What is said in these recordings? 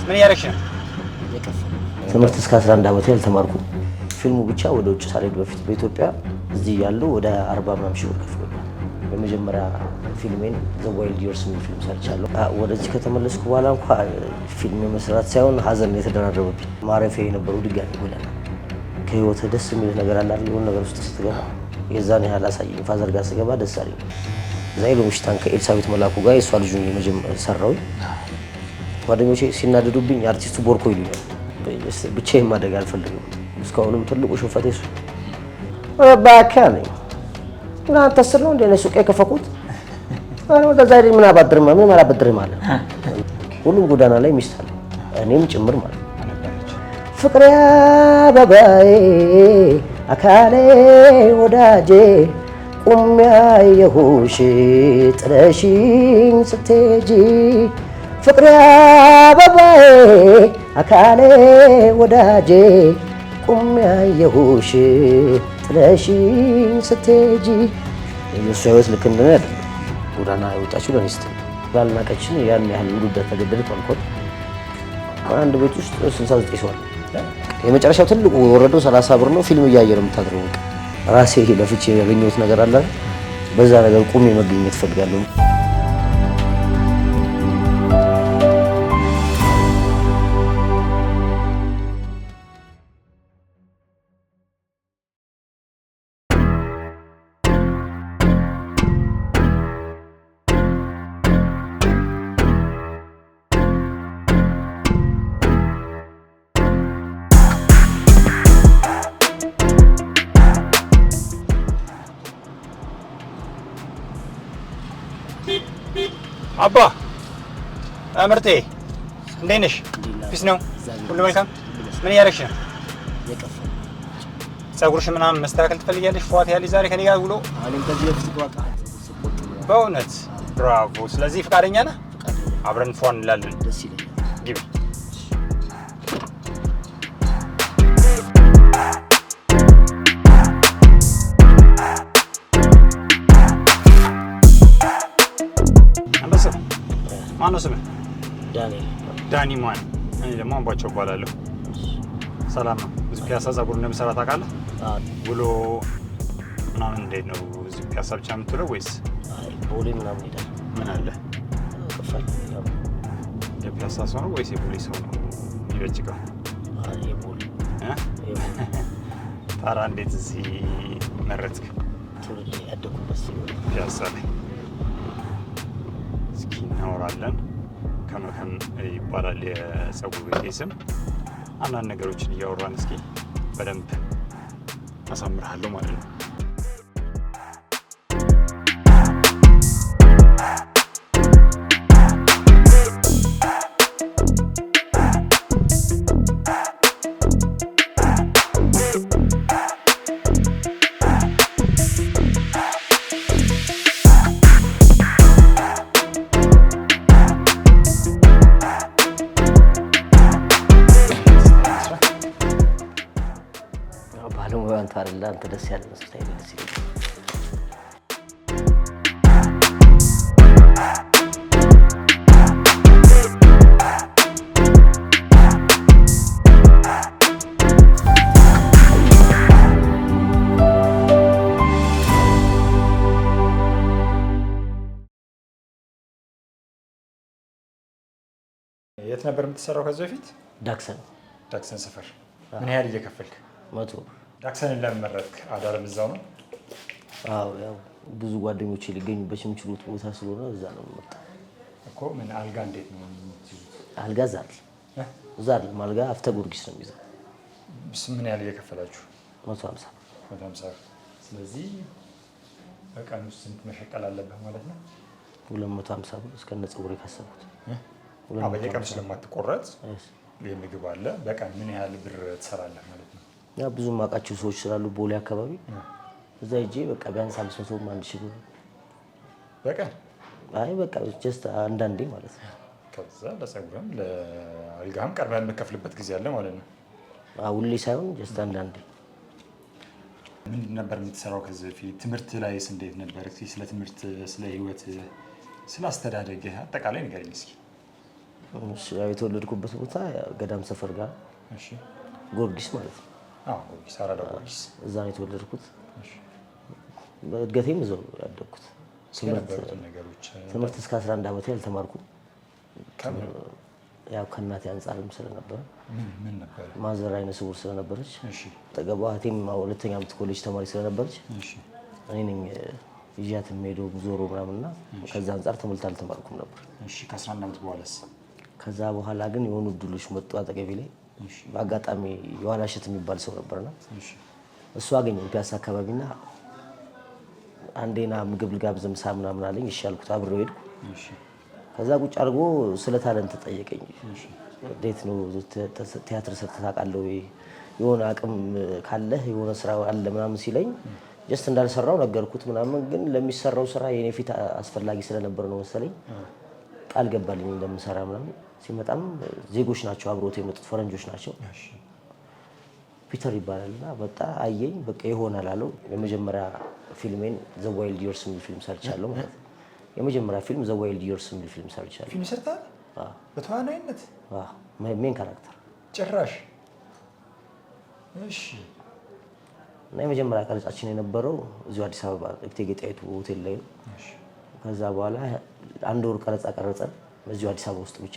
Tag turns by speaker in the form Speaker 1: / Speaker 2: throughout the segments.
Speaker 1: ምን ያረክሽ ነው?
Speaker 2: ትምህርት እስከ 11 ዓመት ያልተማርኩ ፊልሙ ብቻ ወደ ውጭ ሳልሄድ በፊት በኢትዮጵያ እዚህ ያለው ወደ 40 ምናምን ሺህ ብር ከፍሎኛል። በመጀመሪያ ፊልሜን ዘ ዋይልድ ይርስ የሚል ፊልም ሰርቻለሁ። ወደዚህ ከተመለስኩ በኋላ እንኳን ፊልም መስራት ሳይሆን ሀዘን የተደራረበብኝ ማረፊያ የነበረው ድጋሚ ጎዳና ከህይወት ደስ የሚል ነገር አለ አይደል? የሆነ ነገር ውስጥ ስትገባ የዛን ያህል አሳየኝ። ፋዘር ጋር ስገባ ደስ አለኝ። ዛይሎ ምሽታን ከኤልሳቤት መላኩ ጋር የሷ ልጅ ነው የመጀመሪያ ሰራሁኝ። ጓደኞቼ ሲናደዱብኝ አርቲስቱ ቦርኮ ይሉኛል። ብቻዬን ማደግ አልፈልግም። እስካሁንም ትልቁ ሽንፈቴ እሱ እባክህ አለኝ። እናንተ ስር ነው እንደ ሱቅ የከፈኩት ወደዛ ሄደን ምን አላበድርም አለ። ሁሉም ጎዳና ላይ ሚስት አለ እኔም ጭምር ማለት ፍቅሬ አበባዬ አካሌ ወዳጄ ቁሜ አየሁሽ ጥለሽኝ ስትሄጂ ፍቅሬ አበባዬ አካሌ ወዳጄ ቁሜ አየሁሽ ጥለሽኝ ስትሄጂ። የእሱ ህይወት ልክ እንደኔ አይደለም። ጎዳና የወጣችው ለኔ ስትል ባልናቀችን ያን ያህል ውዱደ ተገደልኩ አልኩት። አንድ ቤት ውስጥ 69 ሰው አለ። የመጨረሻው ትልቁ ወረደው 30 ብር ነው። ፊልም እያየ ነው የምታድረው። ራሴ ለፍቼ ያገኘሁት ነገር አለ። በዛ ነገር ቁሜ መገኘት እፈልጋለሁ።
Speaker 1: አባ ምርቴ እንዴት ነሽ? ፊስ ነው ሁሉ መልካም? ምን እያደረግሽ ነው? ፀጉርሽ ምናምን መስተካከል ትፈልጊያለሽ? ፏት ያለሽ ዛሬ ከኔ ጋር ውሎ በእውነት ብራቮ። ስለዚህ ፈቃደኛ ነህ? አብረን ፏን እንላለን።
Speaker 2: ደስ ይለኛል።
Speaker 1: ግቢ። ማነው ስምህ?
Speaker 2: ዳንኤል።
Speaker 1: ዳኒ ማን? እኔ ደግሞ አምባቸው እባላለሁ። ሰላም ነው? እዚህ ፒያሳ ፀጉር እንደምሰራ ታውቃለህ? ውሎ ምናምን እንዴት ነው? እዚህ ፒያሳ ብቻ የምትውለው ወይስ?
Speaker 2: አይ ቦሌ ምናምን ሄዳለሁ።
Speaker 1: ምን አለ?
Speaker 2: ከፋል ነው።
Speaker 1: የፒያሳ ሰው ነው ወይስ የቦሌ ሰው ነው ይበጅቀው?
Speaker 2: አይ የቦሌ
Speaker 1: ታራ እንዴት እዚህ መረጥክ?
Speaker 2: ትውልድ ያደኩበት
Speaker 1: ፒያሳ ላይ። እስኪ እናወራለን። ከመከም ይባላል የፀጉር ቤቴ ስም። አንዳንድ ነገሮችን እያወራን እስኪ በደንብ አሳምርሃለሁ ማለት ነው።
Speaker 2: አንተ ደስ ያለ መስታይ ደስ ይላል።
Speaker 1: የት ነበር የምትሰራው ከዚህ በፊት?
Speaker 2: ዳክሰን
Speaker 1: ሰፈር። ምን ያህል እየከፈልክ?
Speaker 2: 100 ብር።
Speaker 1: ዳክሰንን ለምን መረጥክ? አዳርም እዛው ነው?
Speaker 2: አዎ ያው ብዙ ጓደኞቼ ሊገኙበት የሚችሉት ቦታ ስለሆነ እዛ ነው የምመጣው
Speaker 1: እኮ። ምን አልጋ እንዴት ነው የምትይዙት?
Speaker 2: አልጋ እዛ አይደለም፣ አልጋ አፍተ ጊዮርጊስ ነው የሚይዘው።
Speaker 1: ምን ያህል እየከፈላችሁ?
Speaker 2: 150
Speaker 1: 150። ስለዚህ በቀን ውስጥ ስንት መሸቀል አለብህ ማለት ነው?
Speaker 2: 250 ብር እስከነ ፀጉሬ ካሰቡት።
Speaker 1: በየቀኑ ስለማትቆረጥ የምግብ አለ። በቀን ምን ያህል ብር ትሰራለህ ማለት ነው?
Speaker 2: ያ ብዙ ማውቃቸው ሰዎች ስላሉ ቦሌ አካባቢ እዛ ሂጄ በቃ ቢያንስ 500 ብር 1000 ብር
Speaker 1: በቀን።
Speaker 2: አይ በቃ ጀስት አንዳንዴ ማለት ነው።
Speaker 1: ከዛ ለፀጉርም ለአልጋም ቀርበህ የምትከፍልበት ጊዜ አለ ማለት ነው?
Speaker 2: ሁሌ ሳይሆን ጀስት አንዳንዴ።
Speaker 1: ምንድን ነበር የምትሰራው ከዚህ በፊት? ትምህርት ላይስ እንዴት ነበር? እስኪ ስለ ትምህርት፣ ስለ ህይወት፣ ስለ አስተዳደግህ አጠቃላይ ንገረኝ እስኪ።
Speaker 2: ያው የተወለድኩበት ቦታ ገዳም ሰፈር ጋር ጊዮርጊስ ማለት ነው።
Speaker 1: ጊዮርጊስ አራዳ ጊዮርጊስ
Speaker 2: እዛ ነው የተወለድኩት። በእድገቴም እዛው ያደግኩት። ትምህርት እስከ 11 ዓመት ያልተማርኩም ያው ከእናቴ አንጻርም ስለነበረ
Speaker 1: ምን ነበር
Speaker 2: ማዘር አይነ ስውር ስለነበረች ጠገቧ እህቴም ሁለተኛ ዓመት ኮሌጅ ተማሪ ስለነበረች እኔ ነኝ ይዣት የምሄደው ዞሮ ምናምንና ከዛ አንጻር ትምህርት አልተማርኩም ነበር።
Speaker 1: ከ11 ዓመት በኋላስ?
Speaker 2: ከዛ በኋላ ግን የሆኑ እድሎች መጡ አጠገቤ ላይ። በአጋጣሚ የዋላሸት የሚባል ሰው ነበርና እሱ አገኘኝ ፒያሳ አካባቢና አንዴና ምግብ ልጋብዝ ምሳ ምናምን አለኝ። እሺ አልኩት። አብሬው ሄድኩ። ከዛ ቁጭ አድርጎ ስለ ታለንት ጠየቀኝ። እንዴት ነው ቲያትር ሰርተህ ታውቃለህ ወይ? የሆነ አቅም ካለህ የሆነ ስራ አለ ምናምን ሲለኝ ጀስት እንዳልሰራው ነገርኩት ምናምን። ግን ለሚሰራው ስራ የኔ ፊት አስፈላጊ ስለነበር ነው መሰለኝ ቃል ገባልኝ እንደምሰራ ምናምን። ሲመጣም ዜጎች ናቸው አብሮት የመጡት ፈረንጆች ናቸው። ፒተር ይባላልና በቃ አየኝ። በቃ ይሆናል አለው። የመጀመሪያ ፊልሜን ዘ ዋይልድ ይርስ የሚል ፊልም ሰርቻለሁ ማለት ነው። የመጀመሪያ ፊልም ዘ ዋይልድ ይርስ የሚል ፊልም ሰርቻለሁ።
Speaker 1: ፊልም ሰርተሃል? በተዋናይነት?
Speaker 2: ሜን ካራክተር
Speaker 1: ጭራሽ። እሺ።
Speaker 2: እና የመጀመሪያ ቀረጻችን የነበረው እዚሁ አዲስ አበባ እቴጌ ጣይቱ ሆቴል ላይ ነው። ከዛ በኋላ አንድ ወር ቀረጻ ቀረጸን እዚሁ አዲስ አበባ ውስጥ ብቻ።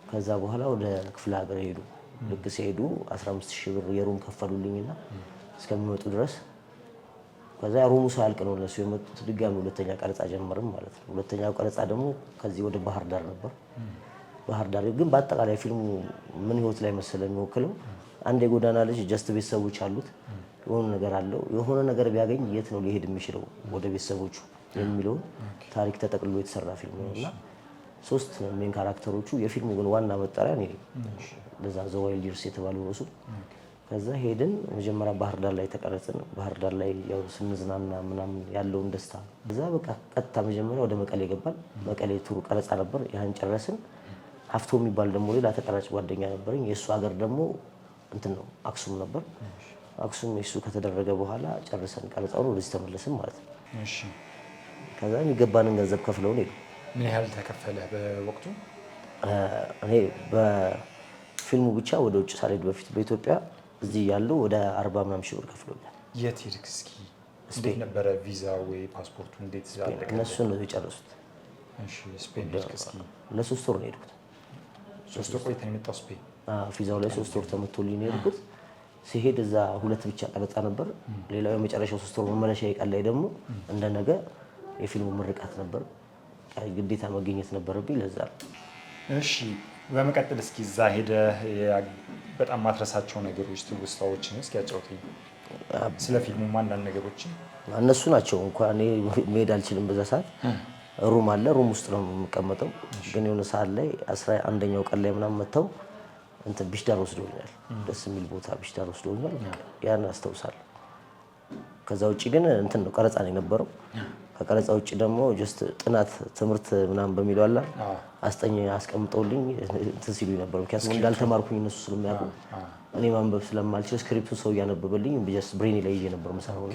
Speaker 2: ከዛ በኋላ ወደ ክፍለ ሀገር ሄዱ። ልክ ሲሄዱ 15000 ብር የሩም ከፈሉልኝና እስከሚመጡ ድረስ ከዛ ሩሙ ሳያልቅ ነው እነሱ የመጡት። ድጋሚ ሁለተኛ ቀረጻ ጀመርም ማለት ነው። ሁለተኛው ቀረጻ ደግሞ ከዚህ ወደ ባህር ዳር ነበር። ባህር ዳር ግን በአጠቃላይ ፊልሙ ምን ህይወት ላይ መሰለ የሚወክለው አንድ የጎዳና ልጅ ጀስት ቤተሰቦች አሉት፣ የሆነ ነገር አለው። የሆነ ነገር ቢያገኝ የት ነው ሊሄድ የሚችለው? ወደ ቤተሰቦቹ የሚለውን ታሪክ ተጠቅልሎ የተሰራ ፊልም ነውና 3 ሜን ካራክተሮቹ። የፊልሙ ግን ዋና መጠሪያ እኔ ለዛ ዘ ዋይልድ ይርስ የተባለው ነው። ከዛ ሄድን መጀመሪያ ባህር ዳር ላይ ተቀረጽን። ባህር ዳር ላይ ያው ስንዝናና ምናምን ያለውን ደስታ እዛ በቃ ቀጥታ መጀመሪያ ወደ መቀሌ ገባን። መቀሌ ቱሩ ቀረጻ ነበር፣ ያን ጨረስን። ሀፍቶ የሚባል ደግሞ ሌላ ተቀራጭ ጓደኛ ነበረኝ። የእሱ ሀገር ደግሞ እንትን ነው አክሱም ነበር። አክሱም የሱ ከተደረገ በኋላ ጨርሰን ቀረጻውን ወደዚህ ተመለስን ማለት ነው።
Speaker 1: እሺ።
Speaker 2: ከዛ የሚገባንን ገንዘብ ከፍለውን ሄዱ።
Speaker 1: ምን ያህል ተከፈለ በወቅቱ?
Speaker 2: እኔ በፊልሙ ብቻ ወደ ውጭ ሳልሄድ በፊት በኢትዮጵያ እዚህ ያለው ወደ 40 ምናምን ሺህ ብር ከፍሎኛል።
Speaker 1: የት ሄድክ? እስኪ እንዴት ነበረ ቪዛ ወይ ፓስፖርቱ እንዴት ዛለቀ?
Speaker 2: እነሱ ነው የጨረሱት።
Speaker 1: እሺ። ስፔን ሄድክ? እስኪ
Speaker 2: ለ3 ወር ነው የሄድኩት።
Speaker 1: 3 ወር ቆይተህ የመጣው ስፔን?
Speaker 2: ቪዛው ላይ 3 ወር ተመቶልኝ ነው የሄድኩት። ሲሄድ እዛ 2 ብቻ ቀረጻ ነበር። ሌላው የመጨረሻው 3 ወር መመለሻ ቀን ላይ ደግሞ እንደነገ የፊልሙ ምርቃት ነበር። ግዴታ መገኘት ነበረብኝ። ለዛ ነው።
Speaker 1: እሺ። በመቀጠል እስኪ እዛ ሄደህ በጣም ማትረሳቸው ነገሮች ትውስታዎችን እስኪ ያጫውተኝ። ስለ ፊልሙም አንዳንድ ነገሮችን። እነሱ
Speaker 2: ናቸው እንኳን እኔ መሄድ አልችልም። በዛ ሰዓት ሩም አለ፣ ሩም ውስጥ ነው የምቀመጠው። ግን የሆነ ሰዓት ላይ 11ኛው ቀን ላይ ምናምን መጥተው እንትን ቢሽዳር ወስዶኛል። ደስ የሚል ቦታ ቢሽዳር ወስዶኛል። ያን አስታውሳለሁ። ከዛ ውጭ ግን እንትን ነው ቀረጻ ነው የነበረው። ከቀረጻ ውጭ ደግሞ ጀስት ጥናት ትምህርት ምናምን በሚለው አላ አስጠኝ አስቀምጠውልኝ እንትን ሲሉኝ ነበር። ምክንያቱም እንዳልተማርኩኝ እነሱ ስለሚያውቁ እኔ ማንበብ ስለማልችል ስክሪፕቱ ሰው እያነበበልኝ ጀስት ብሬኔ ላይ ይዤ ነበር መሰራው።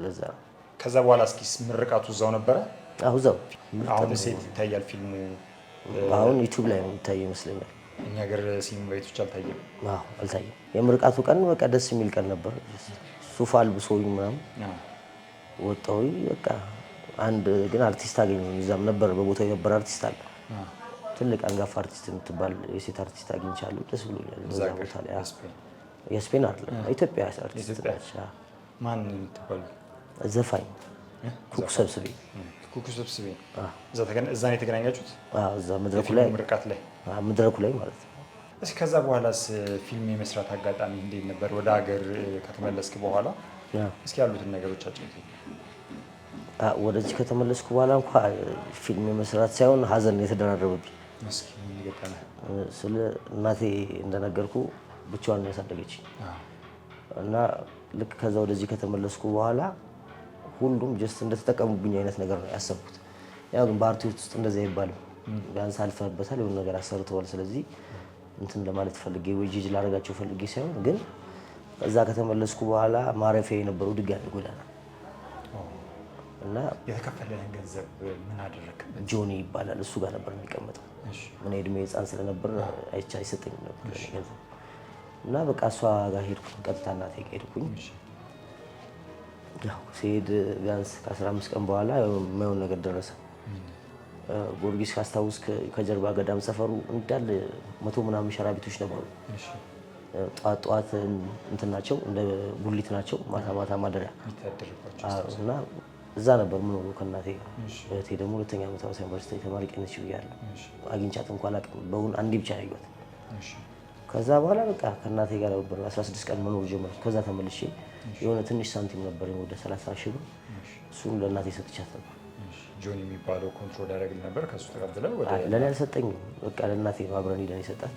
Speaker 2: ለዛ
Speaker 1: ከዛ በኋላ እስኪ ምርቃቱ እዛው ነበረ?
Speaker 2: አዎ እዛው።
Speaker 1: አሁን ሴት ይታያል ፊልሙ?
Speaker 2: አሁን ዩቲዩብ ላይ ነው የሚታየው ይመስለኛል።
Speaker 1: እኛ ሀገር ሲኒማ ቤቶች አልታየም።
Speaker 2: አዎ አልታየም። የምርቃቱ ቀን በቃ ደስ የሚል ቀን ነበር። ሱፍ አልብሶኝ ምናምን ወጣሁኝ በቃ። አንድ ግን አርቲስት አገኘሁኝ። እዛም ነበር በቦታው የነበረ አርቲስት አለ፣ ትልቅ አንጋፋ አርቲስት የምትባል የሴት አርቲስት አግኝቻለሁ። ደስ ብሎኛል። በዛ ቦታ ላይ የስፔን አይደለም ኢትዮጵያ አርቲስት ነች።
Speaker 1: ማን የምትባሉ?
Speaker 2: ዘፋኝ ኩኩ ሰብስቤ።
Speaker 1: ኩኩ ሰብስቤ እዛ ነው የተገናኛችሁት?
Speaker 2: እዛ መድረኩ ላይ
Speaker 1: ምርቃት ላይ
Speaker 2: መድረኩ ላይ ማለት ነው።
Speaker 1: እስኪ ከዛ በኋላስ ፊልም የመስራት አጋጣሚ እንዴት ነበር? ወደ ሀገር ከተመለስክ በኋላ እስኪ ያሉትን ነገሮች አጫውተኝ።
Speaker 2: ወደዚህ ከተመለስኩ በኋላ እንኳ ፊልም የመስራት ሳይሆን ሀዘን የተደራረበብኝ። ስለ እናቴ እንደነገርኩ ብቻዋን ያሳደገች እና ልክ ከዛ ወደዚህ ከተመለስኩ በኋላ ሁሉም ጀስት እንደተጠቀሙብኝ አይነት ነገር ነው ያሰብኩት። ያው ግን በአርቲስት ውስጥ እንደዚህ አይባልም። ቢያንስ አልፈህበታል፣ የሆነ ነገር አሰርተዋል። ስለዚህ እንትን ለማለት ፈልጌ ወይ ጂጂ ላደርጋቸው ፈልጌ ሳይሆን ግን እዛ ከተመለስኩ በኋላ ማረፊያ የነበረው ድጋሚ ጎዳና እና
Speaker 1: የተከፈለህን ገንዘብ ምን አደረክበት?
Speaker 2: ጆኒ ይባላል እሱ ጋር ነበር የሚቀመጠው። ምን እድሜ ህፃን ስለነበር አይሰጠኝም ነበር ገንዘብ እና በቃ እሷ ጋር ሄድኩኝ። ቀጥታ እናቴ ጋር ሄድኩኝ። ያው ሲሄድ ቢያንስ ከ15 ቀን በኋላ የማይሆን ነገር ደረሰ። ጊዮርጊስ ካስታውስ ከጀርባ ገዳም ሰፈሩ እንዳለ 100 ምናምን ሸራ ቤቶች ነበሩ። ጠዋት እንትን ናቸው እንደ ጉሊት ናቸው። ማታ ማደሪያ እና እዛ ነበር የምኖረው ከእናቴ ጋር። እህቴ ደግሞ ሁለተኛ ዓመት ሐዋሳ ዩኒቨርሲቲ ተመራቂ ነች ብያለሁ። አግኝቻት እንኳን አላውቅም። በእውን አንዴ ብቻ ያዩት። ከዛ በኋላ በቃ ከእናቴ ጋር ነበር 16 ቀን መኖር ጀመርኩ። ከዛ ተመልሼ የሆነ ትንሽ ሳንቲም ነበር ወደ 30 ሺህ ብር እሱን ለእናቴ ሰጥቻት ነበር።
Speaker 1: ጆኒ የሚባለው ኮንትሮል ያደርግልህ ነበር? ከሱ ተቀብለው ወደ
Speaker 2: ለኔ አልሰጠኝም። በቃ ለእናቴ ነው አብረን ሄደን የሰጣት።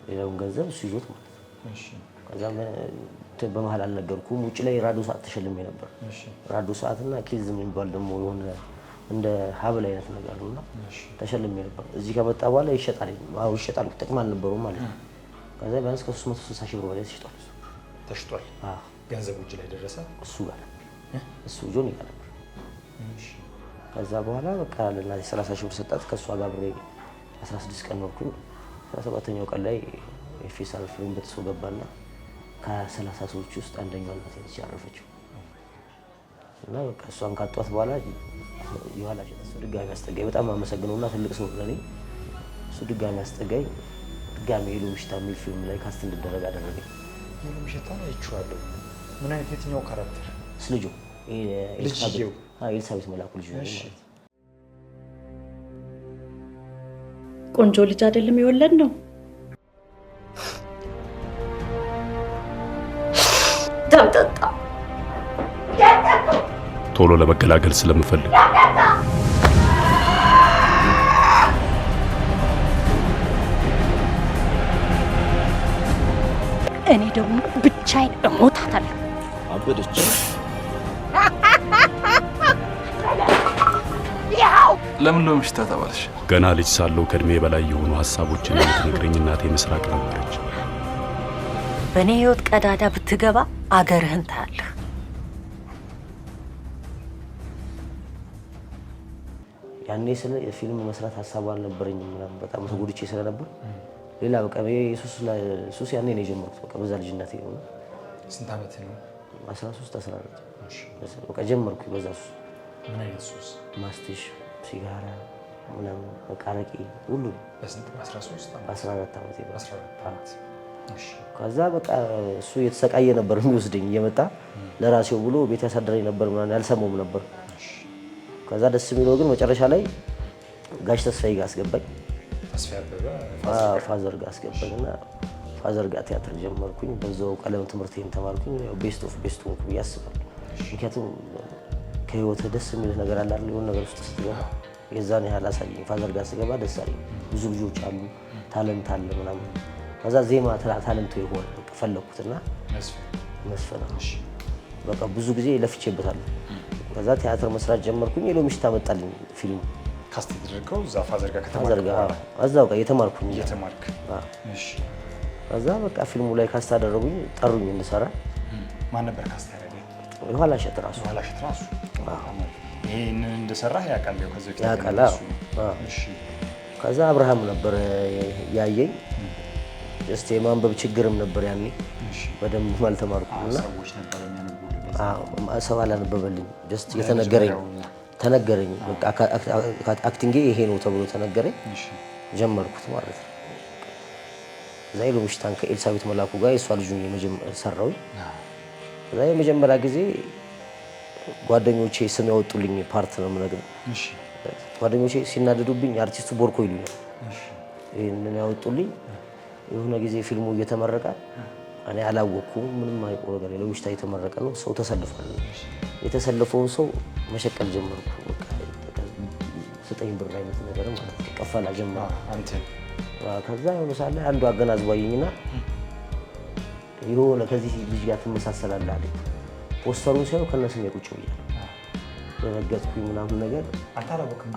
Speaker 2: ሌላውን ገንዘብ እሱ ይዞት ማለት ነው። ከዛ በመሀል አልነገርኩም። ውጭ ላይ ራዲዮ ሰዓት ተሸልሜ ነበር። ራዲዮ ሰዓትና ኪዝ የሚባል ደግሞ የሆነ እንደ ሀብል አይነት ነገር ነውና ተሸልሜ ነበር። እዚህ ከመጣ በኋላ ይሸጣል። አዎ ይሸጣል። ጥቅም አልነበረውም ማለት ነው። ከዛ ቢያንስ ከ360 ሺህ ብር በላይ ተሽጧል።
Speaker 1: ተሽጧል። ገንዘብ እጅ ላይ ደረሰ? እሱ ጋር
Speaker 2: እሱ ጆኒ ጋር ነበር። ከዛ በኋላ በቃ ለእናቴ 30 ሺህ ብር ሰጣት። ከእሷ ጋር ብሬ 16 ቀን ኖርኩኝ። 17ኛው ቀን ላይ የፌሳል ፍሬም በጥሶ ገባና ከ30 ሰዎች ውስጥ አንደኛው እናቴ ነች ያረፈችው። እና በቃ እሷን ካጧት በኋላ የኋላ ሸጠ ድጋሚ አስጠጋኝ። በጣም አመሰግነውና ትልቅ ሰው ለኔ እሱ ድጋሚ አስጠጋኝ። ድጋሚ ሄሎ ምሽታ የሚል ፊልም ላይ ካስት እንድደረግ አደረገኝ።
Speaker 1: ሄሎ ምሽታ ነው አይቼዋለሁ። ምን አይነት የትኛው ካራክተር?
Speaker 2: ልጁ
Speaker 1: ልጅየው
Speaker 2: ኤልሳቤት መላኩ ልጅ ነው ማለት።
Speaker 3: ቆንጆ ልጅ አይደለም የወለድ ነው።
Speaker 4: ተምጠጣ
Speaker 5: ቶሎ ለመገላገል ስለምፈልግ
Speaker 4: እኔ ደግሞ ብቻዬን እሞታታለሁ።
Speaker 6: አበደች። ለምን ነው ምሽታ ተባልሽ?
Speaker 5: ገና ልጅ ሳለሁ ከእድሜ በላይ የሆኑ ሀሳቦችን የምትነግረኝ እናቴ ምስራቅ ነበረች።
Speaker 4: በእኔ ህይወት ቀዳዳ ብትገባ አገርህን ታያለህ።
Speaker 2: ያኔ ስለ ፊልም መስራት ሀሳቡ አልነበረኝም ምናምን በጣም ተጎድቼ ስለነበር ሌላ በቃ ሱስ ያኔ ነው የጀመርኩት። በቃ በዛ ልጅነቴ ነው።
Speaker 1: ስንት ዓመት ነው?
Speaker 2: 13 14 በቃ ጀመርኩ በዛ ሱስ።
Speaker 1: ምን አይነት ሱስ?
Speaker 2: ማስቲሽ፣ ሲጋራ ምናምን በቃ አረቄ ሁሉ።
Speaker 1: በስንት? 13
Speaker 2: 14 ዓመት ነው።
Speaker 1: 14 ዓመት። እሺ።
Speaker 2: ከዛ በቃ እሱ የተሰቃየ ነበር የሚወስደኝ እየመጣ ለራሴው ብሎ ቤት ያሳደረኝ ነበር ምናምን ያልሰማውም ነበር። ከዛ ደስ የሚለው ግን መጨረሻ ላይ ጋሽ ተስፋዬ ጋር አስገባኝ።
Speaker 1: ተስፋዬ አበበ
Speaker 2: ፋዘር ጋር አስገባኝና ፋዘር ጋር ቲያትር ጀመርኩኝ። በዛው ቀለም ትምህርቴን ተማርኩኝ። ያው ቤስት ኦፍ ቤስት ሆንኩ ብዬ አስባለሁ። ምክንያቱም ከህይወት ደስ የሚል ነገር አለ አይደል? የሆነ ነገር ውስጥ ስትገባ የዛን ያህል አሳየኝ። ፋዘር ጋር ስገባ ደስ አለኝ። ብዙ ልጆች አሉ፣ ታለንት አለ ምናምን። ከዛ ዜማ ታለንቱ የሆነ በቃ ፈለኩትና መስፈን በቃ ብዙ ጊዜ ለፍቼበታለሁ። ከዛ ቲያትር መስራት ጀመርኩኝ። ሄሎ ምሽታ መጣልኝ ፊልም
Speaker 1: ካስት ተደረገው እዛ ፋዘር ጋር
Speaker 2: ፋዘር ጋር እዛው ጋር የተማርኩኝ
Speaker 1: እየተማርክ። እሺ።
Speaker 2: ከዛ በቃ ፊልሙ ላይ ካስት አደረጉኝ፣ ጠሩኝ እንድሰራ።
Speaker 1: ማን ነበር ካስት ያደረገኝ?
Speaker 2: የኋላ እሸት ራሱ።
Speaker 1: የኋላ እሸት ራሱ ይሄንን እንደሰራህ ያውቃል? ከዚህ በፊት
Speaker 2: ያውቃል።
Speaker 1: እሺ።
Speaker 2: ከዛ አብርሃም ነበር ያየኝ። ጀስት የማንበብ ችግርም ነበር ያኔ። በደንብ አልተማርኩም እና
Speaker 1: ሰዎች ነበር የሚያነቡልህ?
Speaker 2: ሰው አላነበበልኝ። ጀስት ተነገረኝ። በቃ አክቲንጌ ይሄ ነው ተብሎ ተነገረኝ። ጀመርኩት ማለት ነው። እዛ ሄሎ ምሽታን ከኤልሳቤት መላኩ ጋር የእሷ ልጅ ሰራሁኝ። እዛ የመጀመሪያ ጊዜ ጓደኞቼ ስም ያወጡልኝ ፓርት ነው የምነግርህ። ጓደኞቼ ሲናደዱብኝ አርቲስቱ ቦርኮ ይሉኛል። ይህንን ያወጡልኝ የሆነ ጊዜ ፊልሙ እየተመረቀ እኔ አላወቅኩም። ምንም አይቆ ነገር የለው። ምሽታ እየተመረቀ ነው፣ ሰው ተሰልፏል። የተሰለፈውን ሰው መሸቀል ጀመርኩ። በቃ ስጠኝ ብር አይነት ነገር ማለት ነው። ቀፈላ ጀመርኩ። ከዛ የሆነ ሳለ አንዱ አገናዝባኝና የሆነ ከዚህ ልጅ ጋር ትመሳሰላለህ አለኝ። ፖስተሩን ሳይሆን ከነስሜ ቁጭ ብያለሁ። ደነገጥኩኝ ምናምን ነገር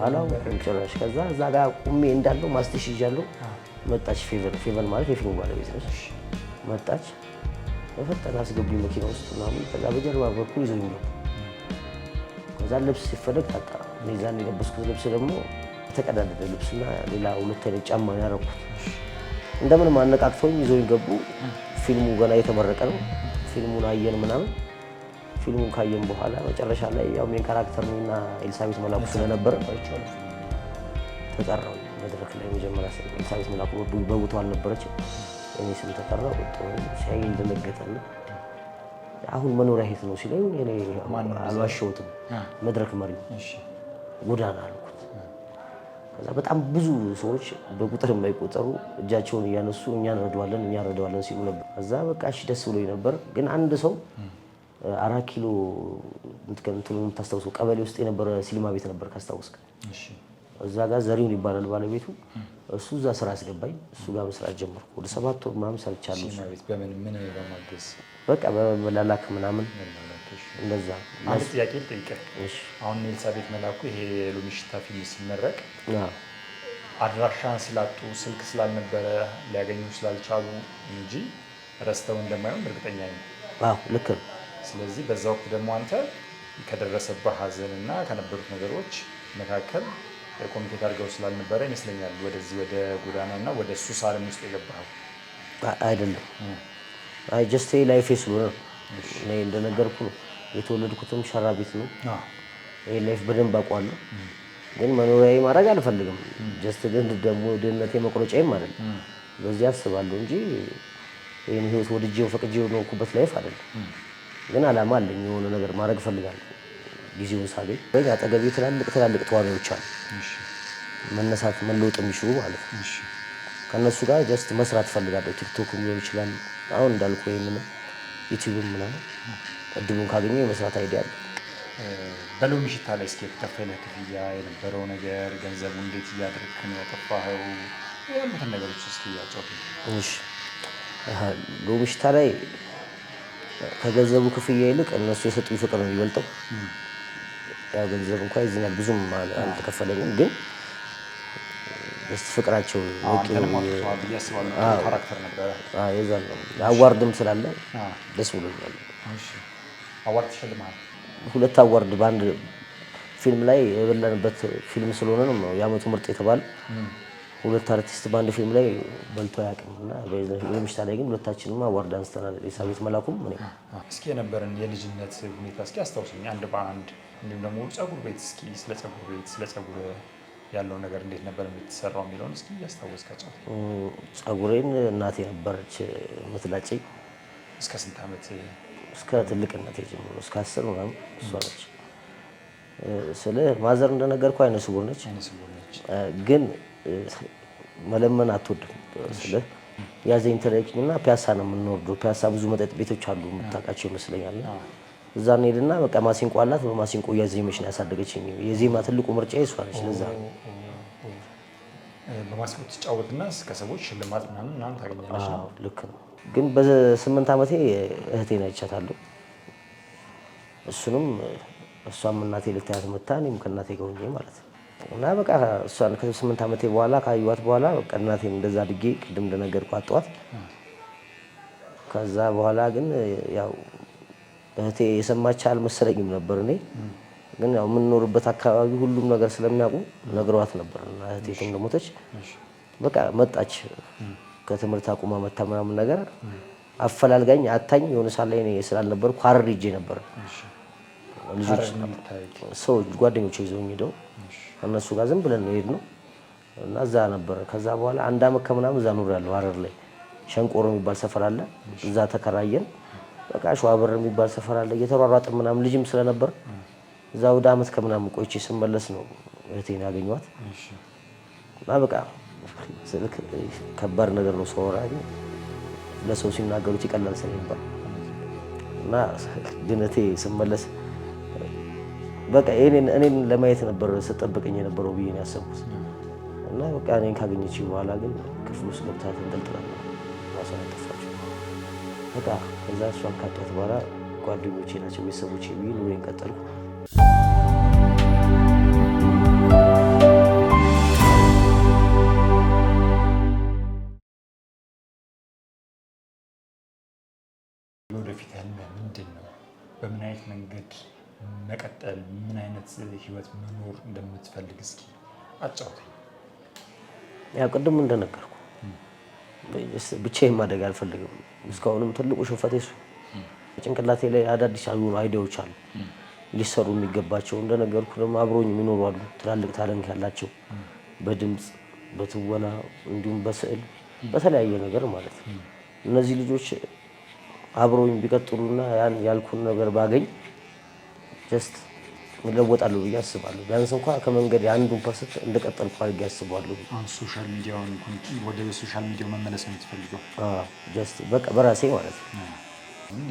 Speaker 2: አላወቅኩም ጭራሽ። ከዛ እዛ ጋር ቁሜ እንዳለው ማስቲሽ ይዣለሁ። መጣች ፌቨን ማለት የፊልሙ ባለቤት ነች። መጣች በፈጠነ አስገቡኝ መኪና ውስጥ ምናምን። ከዛ በጀርባ በኩል ይዞኝ ነው። ከዛ ልብስ ሲፈለግ ታጣ። እዛን የለበስኩት ልብስ ደግሞ የተቀዳደደ ልብስና ሌላ ሁለት አይነት ጫማ ያደረኩት። እንደምንም አነቃቅተውኝ ይዘውኝ ገቡ። ፊልሙ ገና የተመረቀ ነው። ፊልሙን አየን ምናምን። ፊልሙን ካየን በኋላ መጨረሻ ላይ ያው ሜን ካራክተር እና ኤልሳቤት መላኩ ስለነበረ ተጠራው መድረክ ላይ መጀመሪያ ኤልሳቤት መላኩ በቦታው አልነበረች። እኔ ስም ተጠራው። ሲያየኝ ደነገጠና አሁን መኖሪያ የት ነው ሲለኝ እኔ አልዋሸሁትም። መድረክ መሪ ጎዳና አልኩት። ከዛ በጣም ብዙ ሰዎች በቁጥር የማይቆጠሩ እጃቸውን እያነሱ እኛ እንረዳዋለን ሲሉ ነበር። ከዛ በቃ እሺ ደስ ብሎኝ ነበር። ግን አንድ ሰው 4 ኪሎ የምታስታውሰው ቀበሌ ውስጥ የነበረ ሲኒማ ቤት ነበር ካስታውስክ። እዛ ጋር ዘሪሁን ይባላል ባለቤቱ። እሱ እዛ ስራ አስገባኝ። እሱ ጋር መስራት ጀመርኩ። ወደ 7 ወር ምናምን ሰርቻለሁ።
Speaker 1: ሲኒማ ቤት ምን በማገዝ
Speaker 2: በቃ በመላላክ ምናምን እንደዛ።
Speaker 1: አንድ ጥያቄ ልጠይቅህ። አሁን ኤልሳቤት መላኩ ይሄ የሎሚ ሽታ ፊልም ሲመረቅ አድራሻን ስላጡ ስልክ ስላልነበረ ሊያገኙ ስላልቻሉ እንጂ ረስተው እንደማይሆን እርግጠኛ ነኝ።
Speaker 2: አዎ ልክ ነው።
Speaker 1: ስለዚህ በዛ ወቅት ደግሞ አንተ ከደረሰብህ ሀዘን እና ከነበሩት ነገሮች መካከል ኮሚኒኬት አድርገው ስላልነበረ ይመስለኛል ወደዚህ ወደ ጎዳና እና ወደ ሱስ ዓለም ውስጥ የገባኸው።
Speaker 2: አይደለም ጀስት ላይፌ ስለሆነ እኔ እንደነገርኩ ነው። የተወለድኩትም ሸራ ቤት ነው። ይሄ ላይፍ በደንብ አውቀዋለሁ። ግን መኖሪያዬ ማድረግ አልፈልግም። ጀስት ግን ደግሞ ድህነቴ መቁረጫዬም አይደለም። በዚህ አስባለሁ እንጂ ይሄን ህይወት ወድጄው ፈቅጄው ኖርኩበት ላይፍ አይደለም። ግን አላማ አለኝ። የሆነ ነገር ማድረግ እፈልጋለሁ ጊዜውን ሳገኝ። አጠገቤ ትላልቅ ተዋናዮች አሉ፣ መነሳት መለወጥ የሚችሉ ማለት ነው። ከእነሱ ጋር ጀስት መስራት እፈልጋለሁ። ቲክቶክም ሊሆን ይችላል። አሁን እንዳልኩ ይሄንን ዩቲዩብም ምናምን እድሉን ካገኘ የመስራት አይዲያ አለ።
Speaker 1: በሎሚ ሽታ ላይ እስኪ የተከፈለ ክፍያ የነበረው ነገር ገንዘቡ እንዴት እያደረግክ ነው ያጠፋኸው? ያሉትን ነገሮች እስኪ ያጫውቱ።
Speaker 2: ሎሚ ሽታ ላይ ከገንዘቡ ክፍያ ይልቅ እነሱ የሰጡኝ ፍቅር ነው የሚበልጠው። ያው ገንዘብ እንኳን ይዝናል ብዙም አልተከፈለኝም፣ ግን ፍቅራቸው
Speaker 1: ካራክተር ነበረ።
Speaker 2: የዛን ነው አዋርድም ስላለ ደስ ብሎኛል።
Speaker 1: አዋርድ ተሸልመሃል?
Speaker 2: 2 አዋርድ በአንድ ፊልም ላይ የበላንበት ፊልም ስለሆነ ነው የዓመቱ ምርጥ የተባለ። 2 አርቲስት በአንድ ፊልም ላይ በልቶ አያውቅም እና ሎሚ ሽታ ላይ ግን ሁለታችንም አዋርድ አንስተናል። ኤልሳቤት መላኩም እኔ።
Speaker 1: እስኪ የነበረን የልጅነት ሁኔታ እስኪ አስታውሰኝ አንድ በአንድ። እንዲሁም ደግሞ ፀጉር ቤት እስኪ ስለ ፀጉር ያለው ነገር እንዴት ነበር የምትሰራው የሚለውን እስኪ ያስታወስካቸው።
Speaker 2: ፀጉሬን እናቴ ነበረች የምትላጨኝ።
Speaker 1: እስከ ስንት ዓመት?
Speaker 2: እስከ ትልቅነቴ ጀምሮ እስከ 10 ምናምን እሷ ነች። ስለ ማዘር እንደነገርኩ አይነ ስውር ነች፣ ግን መለመን አትወድም። ስለ ያዘኝ ተለቅኝና ፒያሳ ነው የምንወርደው። ፒያሳ ብዙ መጠጥ ቤቶች አሉ የምታውቃቸው ይመስለኛል። እዛ እንሄድና በቃ ማሲንቆ አላት። በማሲንቆ እያዜመች ነው ያሳደገችኝ። የዜማ ትልቁ ምርጫ እሷ ነች። ለዛ
Speaker 1: በማሲንቆ ትጫወትና ከሰዎች ሽልማት ምናምን ታገኛለች።
Speaker 2: ልክ ነው። ግን በ8 ዓመቴ እህቴን አይቻታለሁ። እሷም እናቴ ልታያት መታ እኔም ከእናቴ ጋር ሆኜ ማለት ነው። እና በቃ እሷን ከ8 ዓመቴ በኋላ ካየኋት በኋላ በቃ እናቴን እንደዛ አድጌ ቅድም እንደነገርኩ አጠዋት። ከዛ በኋላ ግን ያው እህቴ የሰማች አልመሰለኝም ነበር። እኔ ግን ያው የምንኖርበት አካባቢ ሁሉም ነገር ስለሚያውቁ ነግረዋት ነበር እና እህቴ እንደሞተች በቃ መጣች። ከትምህርት አቁማ መታ ምናምን ነገር አፈላልጋኝ አታኝ። የሆነ ሰዓት ላይ እኔ ስላልነበርኩ ሐረር ሄጄ ነበር። ልጆች ሰዎች ጓደኞቼ ይዘውኝ ሄደው እነሱ ጋር ዝም ብለን ነው የሄድነው እና እዛ ነበር። ከዛ በኋላ 1 ዓመት ከምናምን እዛ ኖሬያለሁ። ሐረር ላይ ሸንቆሮ የሚባል ሰፈር አለ። እዛ ተከራየን። በቃ ሸዋበር የሚባል ሰፈር አለ። እየተሯሯጥን ምናምን ልጅም ስለነበር እዛ ወደ ዓመት ከምናምን ቆይቼ ስመለስ ነው እህቴን ያገኘኋት። እና በቃ ስልክ ከባድ ነገር ነው ሰው ራይ ለሰው ሲናገሩት ይቀላል ስለነበር እና ድነቴ ስመለስ በቃ እኔን ለማየት ነበር ስጠብቀኝ የነበረው ብዬ ነው ያሰብኩት። እና በቃ እኔን ካገኘች በኋላ ግን ክፍል ውስጥ ገብታ ተንጠልጥላ ራሷን አጠፋች። በቃ ከዛ እሷን ካጣት በኋላ ጓደኞቼ ናቸው ቤተሰቦቼ ብዬ ኑሮዬን ቀጠልኩ።
Speaker 1: ወደፊት ያለ ምንድን ነው? በምን አይነት መንገድ መቀጠል ምን አይነት ህይወት መኖር እንደምትፈልግ እስኪ አጫውተኝ።
Speaker 2: ያው ቅድም እንደነገርኩ ብቻዬን ማደግ አልፈልግም። እስካሁንም ትልቁ ሽንፈቴ እሱ። ጭንቅላቴ ላይ አዳዲስ አይዲያዎች አሉ ሊሰሩ የሚገባቸው። እንደነገርኩ ደግሞ አብሮኝ የሚኖሩ አሉ ትላልቅ ታለንት ያላቸው በድምፅ በትወና እንዲሁም በስዕል በተለያየ ነገር ማለት ነው። እነዚህ ልጆች አብሮኝ ቢቀጥሉና ያን ያልኩን ነገር ባገኝ ጀስት ይለወጣሉ ብዬ አስባለሁ። ቢያንስ እንኳን ከመንገድ የአንዱን ፐርሰንት እንደቀጠልኩ አድርጌ አስባለሁ።
Speaker 1: ሶሻል ሚዲያውን ወደ ሶሻል ሚዲያው መመለስ ነው የምትፈልገው?
Speaker 2: ጀስት በቃ በራሴ ማለት ነው።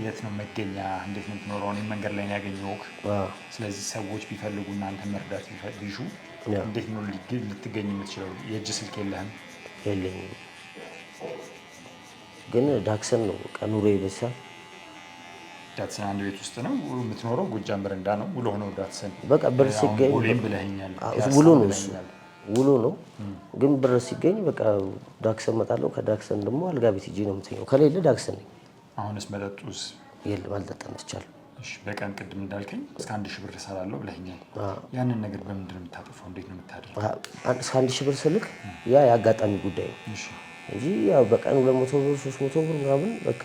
Speaker 1: የት ነው መገኛ? እንዴት ነው የምትኖረው? እኔ መንገድ ላይ ነው ያገኘሁህ። ስለዚህ ሰዎች ቢፈልጉ እናንተ መርዳት ቢሹ እንዴት ነው ልትገኝ የምትችለው? የእጅ ስልክ የለህም?
Speaker 2: የለኝም፣ ግን ዳክሰን ነው በቃ ኑሮ ይበሳል።
Speaker 1: ዳትሰን አንድ ቤት ውስጥ ነው የምትኖረው? ጎጃም በረንዳ ነው ውሎ ሆነው ዳትሰን
Speaker 2: በቃ ብር ሲገኝ
Speaker 1: ብለኸኛል።
Speaker 2: ውሎ ነው እሱ ውሎ ነው፣ ግን ብር ሲገኝ በቃ ዳክሰን እመጣለሁ። ከዳክሰን ደግሞ አልጋ ቤት ሂጄ ነው የምተኛው። ከሌለ ዳክሰን ነኝ።
Speaker 1: አሁንስ መጠጡስ?
Speaker 2: የለም አልጠጣም ትቻለሁ።
Speaker 1: በቀን ቅድም እንዳልከኝ እስከ 1000 ብር እሰራለሁ ብለኸኛል። ያንን ነገር በምንድን ነው የምታጠፋው? እንዴት ነው የምታደርገው?
Speaker 2: እስከ 1000 ብር ስልክ ያ የአጋጣሚ ጉዳይ ነው እንጂ ያው በቀን 200 ብር 300 ብር ምናምን በቃ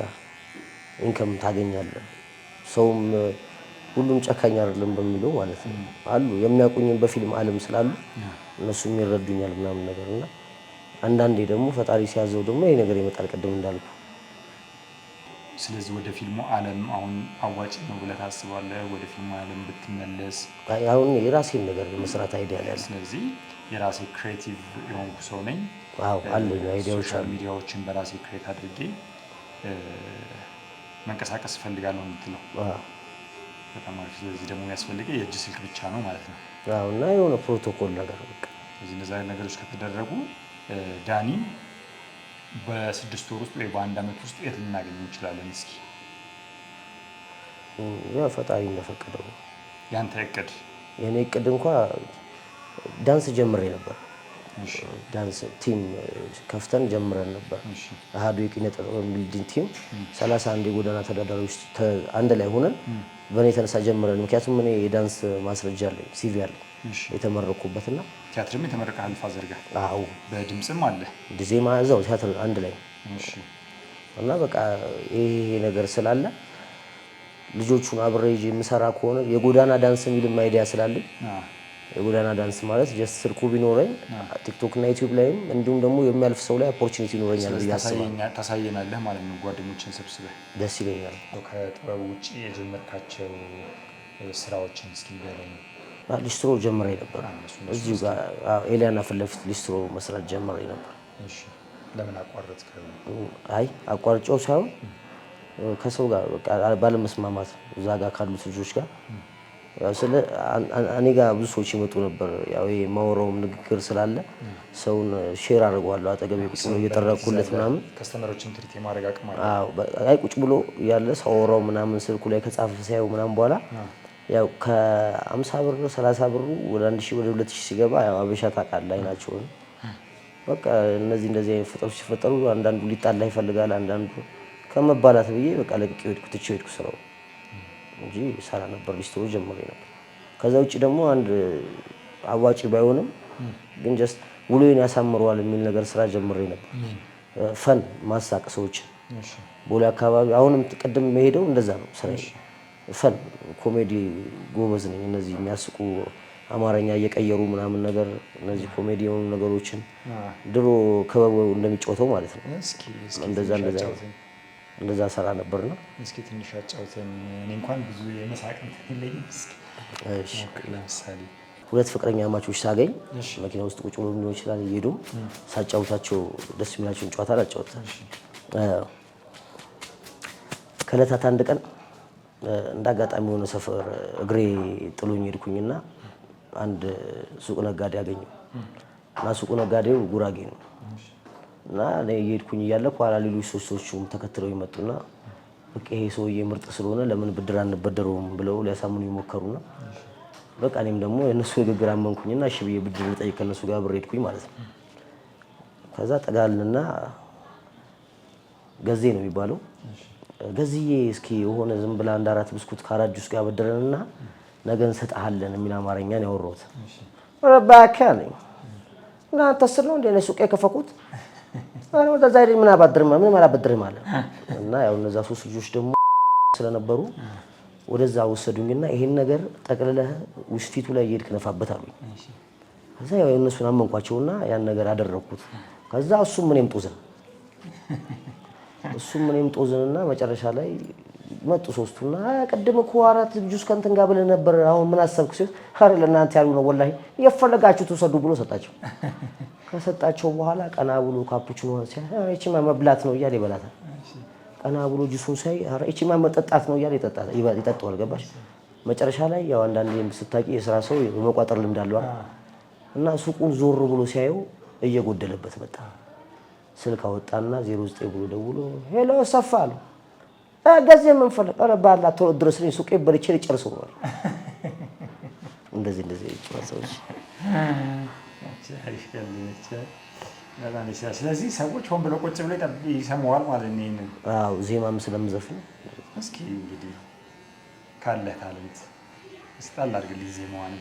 Speaker 2: ኢንከም ታገኛለህ። ሰውም ሁሉም ጨካኝ አይደለም በሚለው ማለት ነው አሉ የሚያውቁኝም በፊልም ዓለም ስላሉ እነሱም ይረዱኛል ምናምን ነገር እና አንዳንዴ ደግሞ ፈጣሪ ሲያዘው ደግሞ ይሄ ነገር ይመጣል ቅድም እንዳልኩ።
Speaker 1: ስለዚህ ወደ ፊልሙ ዓለም አሁን አዋጭ ነው ብለህ ታስባለህ? ወደ ፊልሙ ዓለም ብትመለስ?
Speaker 2: አሁን የራሴን ነገር መስራት አይዲያ ያለ።
Speaker 1: ስለዚህ የራሴ ክሬቲቭ የሆንኩ ሰው ነኝ።
Speaker 2: አዎ አለኝ አይዲያዎች
Speaker 1: ሶሻል ሚዲያዎችን በራሴ ክሬት አድርጌ መንቀሳቀስ እፈልጋለሁ የምትለው? በጣም አሪፍ። ስለዚህ ደግሞ የሚያስፈልገው የእጅ ስልክ ብቻ ነው ማለት ነው?
Speaker 2: አዎ። እና የሆነ ፕሮቶኮል ነገር በቃ
Speaker 1: ስለዚህ እነዚያ ነገሮች ከተደረጉ ዳኒን በ6 ወር ውስጥ ወይ በ1 ዓመት ውስጥ የት ልናገኘው እንችላለን? እስኪ
Speaker 2: ያው ፈጣሪ እንደፈቀደው ነው።
Speaker 1: ያንተ እቅድ?
Speaker 2: የኔ እቅድ እንኳን ዳንስ ጀምሬ ነበር። ዳንስ ቲም ከፍተን ጀምረን ነበር። አሃዱ የኪነ ጥበብ ቢልዲንግ ቲም 31 የጎዳና ተዳዳሪዎች አንድ ላይ ሆነን በእኔ የተነሳ ጀምረን። ምክንያቱም እኔ የዳንስ ማስረጃ አለኝ፣ ሲቪ አለኝ የተመረኩበትና
Speaker 1: ቲያትርም የተመረቀ ፋዘር ጋር?
Speaker 2: አዎ።
Speaker 1: በድምጽም አለ
Speaker 2: ዜማ እዛው ቲያትር አንድ ላይ እና በቃ ይሄ ነገር ስላለ ልጆቹን አብሬ ይዤ የምሰራ ከሆነ የጎዳና ዳንስ የሚልም አይዲያ ስላለኝ የጎዳና ዳንስ ማለት ጀስት ስልኩ ቢኖረኝ ቲክቶክ እና ዩቲዩብ ላይም እንዲሁም ደግሞ የሚያልፍ ሰው ላይ ኦፖርቹኒቲ ይኖረኛል ብዬ አስባለሁ።
Speaker 1: ታሳየናለህ ማለት ነው ጓደኞችን ሰብስበህ?
Speaker 2: ደስ ይለኛል።
Speaker 1: ከጥበብ ውጭ የጀመርካቸው ስራዎችን እስኪ ንገረኝ።
Speaker 2: ሊስትሮ ጀምሬ ነበር እዚሁ ጋር ኤሊያና ፊት ለፊት ሊስትሮ መስራት ጀምሬ ነበር።
Speaker 1: ለምን አቋረጥከው?
Speaker 2: አይ አቋርጬው ሳይሆን ከሰው ጋር በቃ ባለመስማማት እዛ ጋር ካሉት ልጆች ጋር እኔ ጋር ብዙ ሰዎች ይመጡ ነበር። ያው ይሄ ማወራውም ንግግር ስላለ ሰውን ሼር አድርገዋለሁ አጠገቤ ቁጭ ብሎ እየጠረኩለት ምናምን
Speaker 1: ከስተመሮችን ትሪት የማድረግ አቅም አለ።
Speaker 2: አዎ አይ ቁጭ ብሎ ያለ ሳወራው ምናምን ስልኩ ላይ ከጻፈ ሳይው ምናምን በኋላ ያው ከ50 ብር 30 ብሩ ወደ 1000 ወደ 2000 ሲገባ ያው አበሻ ታውቃለህ አይናቸውን በቃ እነዚህ እንደዚህ አይነት ፍጥሮች ሲፈጠሩ አንዳንዱ ሊጣላ ይፈልጋል። አንዳንዱ ከመባላት ብዬ በቃ ለቅቄ ሄድኩ፣ ትቼው ሄድኩ ስራው እንጂ ሰራ ነበር። ሊስትሮ ጀምሬ ነበር። ከዛ ውጭ ደግሞ አንድ አዋጪ ባይሆንም ግን ጀስት ውሎዬን ያሳምረዋል የሚል ነገር ስራ ጀምሬ ነበር። ፈን ማሳቅ ሰዎች ቦሌ አካባቢ አሁንም ቅድም መሄደው እንደዛ ነው ስራዬ። ፈን ኮሜዲ ጎበዝ ነኝ። እነዚህ የሚያስቁ አማርኛ እየቀየሩ ምናምን ነገር እነዚህ ኮሜዲ የሆኑ ነገሮችን ድሮ ክበቡ እንደሚጫወተው ማለት ነው። እንደዛ ሰራ ነበርና
Speaker 1: እስኪ ትንሽ አጫውተን። እኔ እንኳን ብዙ የመሳቅ የለኝም። እሺ ለምሳሌ
Speaker 2: 2 ፍቅረኛ ማቾች ሳገኝ መኪና ውስጥ ቁጭ ብሎ ሊሆን ይችላል እየሄዱ ሳጫውታቸው ደስ የሚላቸውን ጨዋታ አጫውታለሁ። ከዕለታት አንድ ቀን እንዳጋጣሚ የሆነ ሰፈር እግሬ ጥሎኝ ሄድኩኝና አንድ ሱቅ ነጋዴ አገኘሁ እና ሱቁ ነጋዴው ጉራጌ ነው እና እኔ እየሄድኩኝ እያለ ከኋላ ሌሎች ሰዎችም ተከትለው ይመጡና በቃ ይሄ ሰውዬ ምርጥ ስለሆነ ለምን ብድር አንበደረውም ብለው ሊያሳምኑ ይሞከሩና በቃ እኔም ደግሞ የእነሱ ንግግር አመንኩኝና እሺ ብዬ ብድር ልጠይቅ ከእነሱ ጋር ብር ሄድኩኝ ማለት ነው። ከዛ ጠጋልንና ገዜ ነው የሚባለው ገዝዬ እስኪ የሆነ ዝም ብላ አንድ 4 ብስኩት ከአራት ጁስ ጋር በደረንና ነገ እንሰጥሃለን የሚል አማርኛ ነው ያወራሁት። እባክህ አለኝ እና አንተ ስል ነው እንደ እኔ ሱቅ የከፈኩት አረ ወደዛ አይደል ምን አላበድርም አለ እና ያው እነዛ ሶስት ልጆች ደግሞ ስለነበሩ ወደዛ ወሰዱኝና ይሄን ነገር ጠቅልለህ ውስፊቱ ላይ እየሄድክ ነፋበት አሉኝ። ከዛ ያው እነሱን አመንኳቸውና ያን ነገር አደረኩት። ከዛ እሱም እኔም ጦዝንና መጨረሻ ላይ መጡ ሶስቱና ቅድም እኮ አራት ጁስ ከእንትን ጋር ብለህ ነበር አሁን ምን አሰብክ ሲል አረ ለእናንተ ያሉ ነው ወላሂ የፈለጋችሁት ውሰዱ ብሎ ሰጣቸው። ከሰጣቸው በኋላ ቀና ብሎ ካፑቺኖ ሲያይ እቺማ መብላት ነው እያለ ይበላታል። ቀና ብሎ ጁሱን ሲያይ አረ እቺማ መጠጣት ነው እያለ ይጠጣዋል። ገባሽ? መጨረሻ ላይ ያው አንዳንዴ ስታቂ የሥራ ሰው የመቋጠር ልምድ አለው እና ሱቁን ዞር ብሎ ሲያየው እየጎደለበት መጣ። ስልክ አወጣና 09 ብሎ ደውሎ ሄሎ ሰፋ አለው። ገዜ ምን ፈልግ አረ ባላ ቶሎ ድረስልኝ ሱቄ በልቼ ልጨርሰው ነው። እንደዚህ ይጨርሰውሽ።
Speaker 1: ስለዚህ ሰዎች ሆን ብለው ቁጭ ብለው ይሰማዋል ማለት ነው ይሄንን።
Speaker 2: አዎ ዜማም ስለምዘፍን
Speaker 1: እስኪ እንግዲህ ካለ ታለንት እስጣል አድርግልኝ ዜማዋን።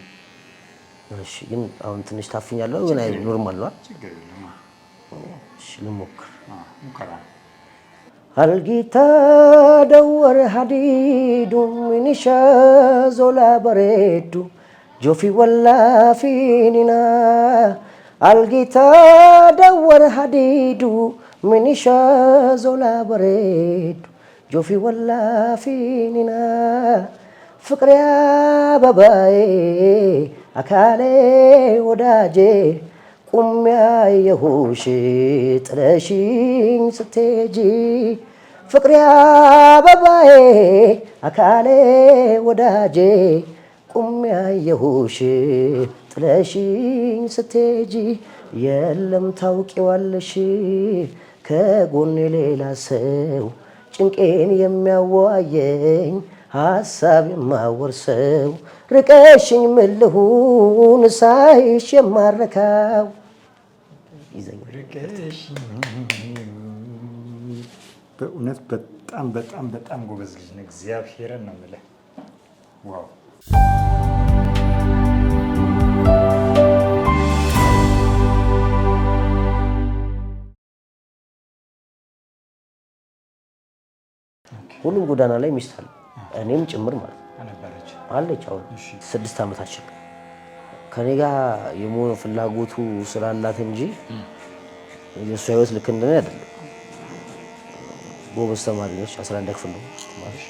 Speaker 2: እሺ ግን አሁን ትንሽ ታፍኛለሁ ግን አይ ኖርማል ነው።
Speaker 1: ችግር የለም።
Speaker 2: እሺ ልሞክር።
Speaker 1: ሙከራ
Speaker 2: አልጊታ ደወረ ሀዲዱ ሚኒሻ ዞላ በሬዱ ጆፊ ወላፊኒና አልጊታ ደወረ ሀዲዱ ሚኒሻ ዞላ በሬዱ ጆፊ ወላፊኒና ፍቅሬ አበባዬ አካሌ ወዳጄ ቁሜ አየሁሽ ጥለሽኝ ስትሄጂ ፍቅሬ አበባዬ አካሌ ወዳጄ ቁሜ አየሁሽ ጥለሽኝ ስትሄጂ የለም ታውቂዋለሽ ከጎኔ ሌላ ሰው ጭንቄን የሚያወያየኝ ሀሳብ የማወርሰው ርቀሽኝ ምን ልሁን ሳይሽ የማረካው
Speaker 1: በእውነት በጣም ጎበዝ ልጅ ነው። እግዚአብሔርን ነው የምልህ። ዋው
Speaker 2: ሁሉም ጎዳና ላይ ሚስት አለ፣ እኔም ጭምር ማለት
Speaker 1: አነበረች
Speaker 2: አለች። አሁን 6 ዓመታችን ከኔ ጋር የመሆን ፍላጎቱ ስላላት እንጂ የእሷ ህይወት ልክ እንደኔ አይደለም። ጎበዝ ተማሪ ነች፣ 11 ክፍል ነው ማለት።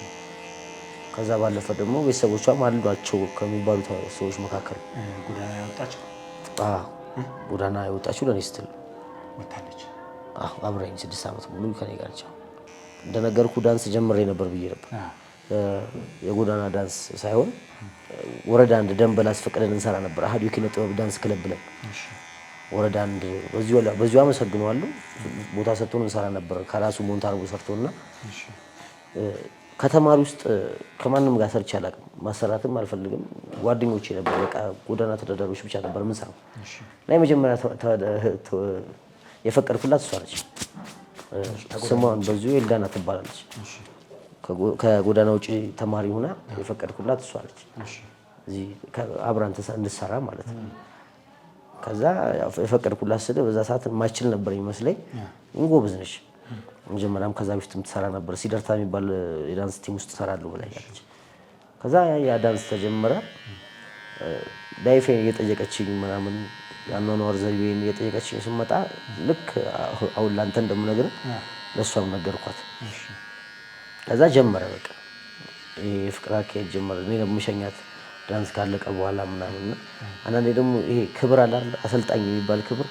Speaker 2: ከዛ ባለፈ ደግሞ ቤተሰቦቿም አሏቸው ከሚባሉ ሰዎች መካከል
Speaker 1: ጎዳና ያወጣችው
Speaker 2: ጎዳና ያወጣችው ለኔ ስትል
Speaker 1: ወጣለች።
Speaker 2: አብረኝ 6 ዓመት ሙሉ ከኔ ጋር ነች። እንደነገርኩ ዳንስ ጀምሬ ነበር ብዬ ነበር። የጎዳና ዳንስ ሳይሆን ወረዳ አንድ ደንበል አስፈቅደን እንሰራ ነበር። አህዱ የኪነ ጥበብ ዳንስ ክለብ ብለን ወረዳ አንድ በዚሁ አመሰግነዋለሁ ቦታ ሰጥቶን እንሰራ ነበር። ከራሱ ሞንታርቦ ሰርቶና ከተማሪ ውስጥ ከማንም ጋር ሰርቼ አላውቅም። ማሰራትም አልፈልግም። ጓደኞቼ ነበር በቃ ጎዳና ተዳዳሪዎች ብቻ ነበር የምንሰራው። እና የመጀመሪያ የፈቀድኩላት እሷ ነች። ስሟን በዚሁ ኤልዳና ትባላለች። ከጎዳና ውጪ ተማሪ ሆና የፈቀድኩላት እሷ ነች። እዚህ አብራን እንድትሰራ ማለት ነው። ከዛ የፈቀድኩላት ስለ በዛ ሰዓት ማይችል ነበር ይመስለኝ። ጎበዝ ነች። መጀመሪያም ከዛ በፊት የምትሰራ ነበር። ሲደርታ የሚባል የዳንስ ቲም ውስጥ እሰራለሁ ብላኛለች። ከዛ ያ ዳንስ ተጀመረ። ላይፌን እየጠየቀችኝ ምናምን ያኗኗር ዘይቤን እየጠየቀችኝ ስመጣ ልክ አሁን ላንተ እንደምነግርህ ለእሷም ነገርኳት። ከዛ ጀመረ በቃ ይሄ ፍቅር አካሄድ ጀመረ። እኔ ደግሞ የምሸኛት ዳንስ ካለቀ በኋላ ምናምን አንዳንዴ ደግሞ ይሄ ክብር አለ አይደል አሰልጣኝ የሚባል ክብር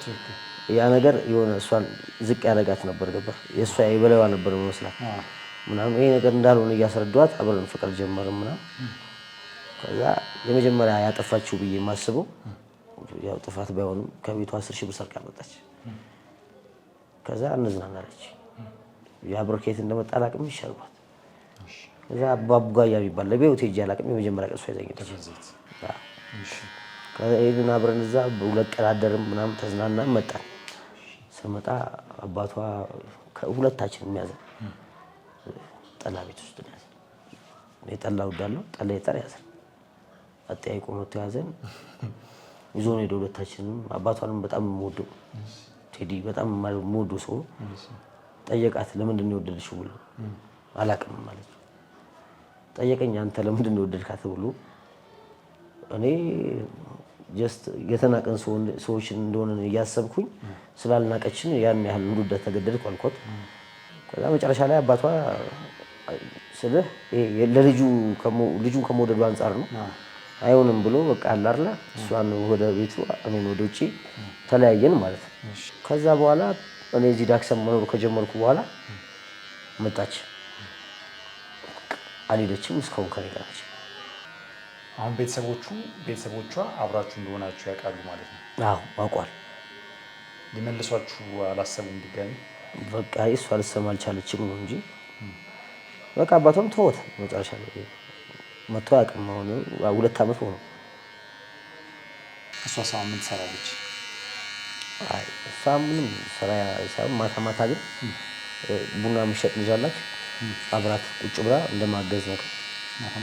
Speaker 2: ያ ነገር የሆነ እሷን ዝቅ ያደርጋት ነበር። ገባ የእሷ የበላይዋ ነበር መስላት ምናምን ይሄ ነገር እንዳልሆነ እያስረዳኋት አብረን ፍቅር ጀመርን ምናምን። ከዛ የመጀመሪያ ያጠፋችው ብዬ የማስበው ያው ጥፋት ባይሆንም ከቤቷ 10 ሺህ ብር ሰርቃ መጣች። ከዛ እንዝናናለች። ያ ብር ከየት እንደመጣ አላውቅም ይሻልባት። ከዛ አባቡጋያ የሚባል ለቤት ሄጄ አላውቅም። የመጀመሪያ ቀን እሷ ይዘኝ ሄደች። ከዛ ሄድን አብረን እዛ 2 ቀን አደርን ምናምን ተዝናናን መጣን። ስመጣ አባቷ ከሁለታችን የሚያዘን ጠላ ቤት ውስጥ ነው ያዘን። እኔ ጠላ እወዳለሁ፣ ጠላ ይጠር ያዘን። አጠያይቆ መጥቶ ያዘን ይዞን ሄዶ ሁለታችንም አባቷንም በጣም የምወደው ቴዲ በጣም የምወደው ሰው ጠየቃት ለምንድን ነው የወደድሽው ብሎ አላውቅም ማለት ነው ጠየቀኝ አንተ ለምንድን ነው የወደድካት ብሎ እኔ ጀስት የተናቀን ሰዎች እንደሆነ ያሰብኩኝ ስላልናቀችን ያን ያህል እንዱዳ ተገደድኩ አልኳት ከዛ መጨረሻ ላይ አባቷ ስለ ልጁን ከመውደዱ አንፃር ነው አይሆንም ብሎ በቃ አለ አይደል እሷን ወደ ቤቱ እኔን ወደ ውጪ ተለያየን ማለት ነው ከዛ በኋላ እኔ እዚህ ዳክሰን መኖር ከጀመርኩ በኋላ መጣች አልሄደችም እስካሁን ከኔ ጋር ነች
Speaker 1: አሁን ቤተሰቦቿ አብራችሁ እንደሆናችሁ ያውቃሉ ማለት ነው
Speaker 2: አዎ አውቋል
Speaker 1: ሊመልሷችሁ አላሰቡም ድጋሚ
Speaker 2: በቃ እሷ አልሰማ አልቻለችም ነው እንጂ በቃ አባቷም ተወት መጨረሻ ላይ መጥቶ አያውቅም አሁን 2 ዓመት ሆኖ
Speaker 1: እሷ ሳም ምን ትሰራለች
Speaker 2: አይ እሷ ምንም ስራ ሳይሆን ማታ ግን ቡና ምሸጥ ልጅ አላት አብራት ቁጭ ብላ እንደማገዝ ነው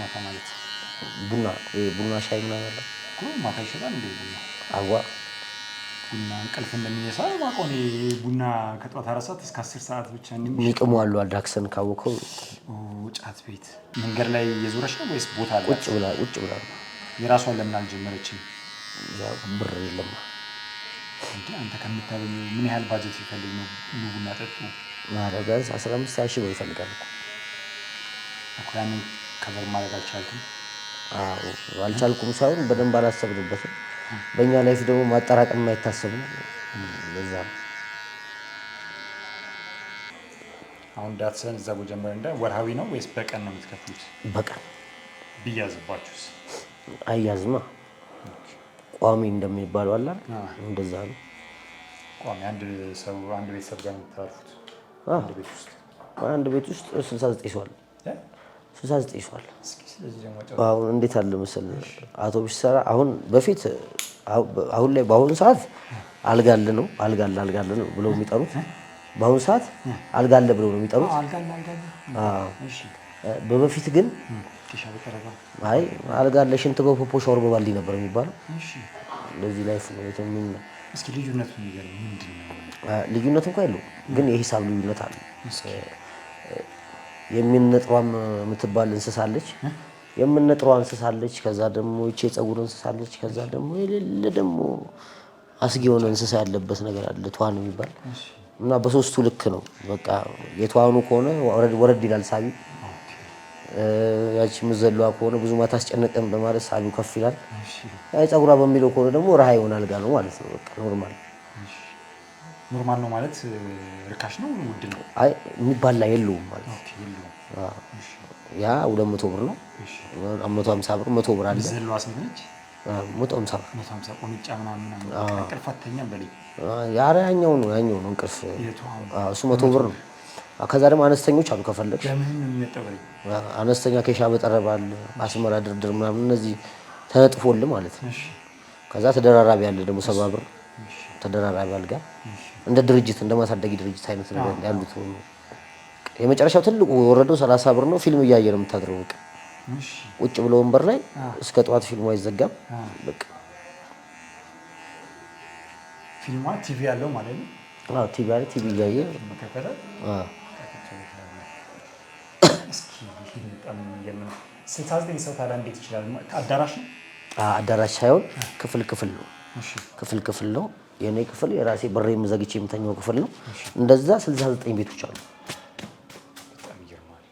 Speaker 1: ማታ ማለት
Speaker 2: ቡና ሻይ ምናምን አለ
Speaker 1: ማታ ይሸጣል እንዴ ቡና
Speaker 2: አዋ
Speaker 1: ቡና እንቅልፍ እንደሚነሳ ማቆኔ ቡና ከጧት 4 ሰዓት እስከ 10 ሰዓት ብቻ
Speaker 2: የሚቀሙ አሉ አዳክሰን ካወቀው
Speaker 1: ጫት ቤት መንገድ ላይ የዞረሽ ነው ወይስ ቦታ አለ
Speaker 2: ቁጭ ብላ
Speaker 1: የራሷን ለምን አልጀመረችም
Speaker 2: ያው ብር የለም
Speaker 1: እንዴ አንተ ከምታገኘው ምን ያህል ባጀት ይፈልግ ነው ቡና ጠጡ
Speaker 2: ማረጋዝ 15000 ብር ይፈልጋል
Speaker 1: እኮ ያንን ከበር ማድረግ አልቻልኩም
Speaker 2: አልቻልኩም ሳይሆን በደንብ አላሰብንበትም በእኛ ላይፍ ደግሞ ማጠራቀም የማይታሰብ ነው ለዛ
Speaker 1: አሁን ዳትሰን እዛ ጀመረ እንደ ወርሃዊ ነው ወይስ በቀን ነው የምትከፍሉት
Speaker 2: በቀን
Speaker 1: ቢያዝባችሁስ
Speaker 2: አያዝማ ቋሚ እንደሚባለው አላ እንደዛ ነው
Speaker 1: ቋሚ አንድ ቤተሰብ ጋር የምታርፉት አንድ ቤት ውስጥ
Speaker 2: 69 ሰው አለ 69 ሰው አለ
Speaker 1: ስለዚህ ደግሞ
Speaker 2: አሁን እንዴት አለ መሰለህ አውቶቡስ ሰራ አሁን ላይ በአሁኑ ሰዓት አልጋለ ነው ብለው የሚጠሩት በአሁኑ ሰዓት አልጋለ ብለው ነው የሚጠሩት እሺ በበፊት ግን አይ አልጋለ ሽንት በፖፖ ሻወር በባልዲ ነበር የሚባለው እሺ ለዚህ ላይፍ ነው የተምን
Speaker 1: እስኪ ልዩነቱን ንገረኝ ምንድነው
Speaker 2: ልዩነቱ እንኳን የለውም ግን የሂሳብ ልዩነት አለ የሚነጥሯም የምትባል እንስሳለች የምንነጥሯ እንስሳለች ከዛ ደግሞ እቺ የፀጉር እንስሳለች ከዛ ደግሞ የሌለ ደግሞ አስጊ የሆነ እንስሳ ያለበት ነገር አለ ተዋን የሚባል እና በሶስቱ ልክ ነው በቃ የተዋኑ ከሆነ ወረድ ይላል ሳቢ ያቺ ምዘሏ ከሆነ ብዙ ማታስጨነቀም በማለት ሳቢው ከፍ ይላል አይ ፀጉሯ በሚለው ከሆነ ደግሞ ረሃ ይሆናል ጋር ነው ማለት ነው በቃ
Speaker 1: ኖርማል ነው ማለት ርካሽ ነው ውድ ነው
Speaker 2: አይ የሚባላ የለውም ማለት ያ 200 ብር ነው 150 ብር 100 ብር አለ
Speaker 1: ምዘሏ ስንት ነች 150 ቆንጫ ምናምን እንቅልፋተኛ በለኝ
Speaker 2: ያኛው ነው እንቅልፍ እሱ 100 ብር ነው ከዛ ደግሞ አነስተኞች አሉ ከፈለግሽ
Speaker 1: ለምን ነው የሚጠበረኝ
Speaker 2: አነስተኛ ከሻ በጠረባል አስመራ ድርድር ምናምን እነዚህ ተነጥፎል ማለት ነው ከዛ ተደራራቢ ያለ ደግሞ 70 ብር ተደራራቢ አልጋ እንደ ድርጅት እንደማሳደጊ ድርጅት አይነት ነገር ያሉት ነው የመጨረሻው ትልቁ ወረደው 30 ብር ነው ፊልም እያየ ነው የምታድረው በቃ እሺ ቁጭ ብሎ ወንበር ላይ እስከ ጧት ፊልሙ አይዘጋም በቃ
Speaker 1: ፊልሙ ቲቪ ያለው ማለት ነው
Speaker 2: አዎ ቲቪ አለ ቲቪ እያየ
Speaker 1: መከፈለ እስኪ በጣም የምን 69 ሰው ታዲያ እንዴት ይችላል አዳራሽ ነው
Speaker 2: አዳራሽ ሳይሆን ክፍል ነው እሺ ክፍል ነው የኔ ክፍል የራሴ በሬ መዘግቼ የምተኛው ክፍል ነው እንደዛ 69 ቤቶች አሉ
Speaker 1: በጣም ይገርማል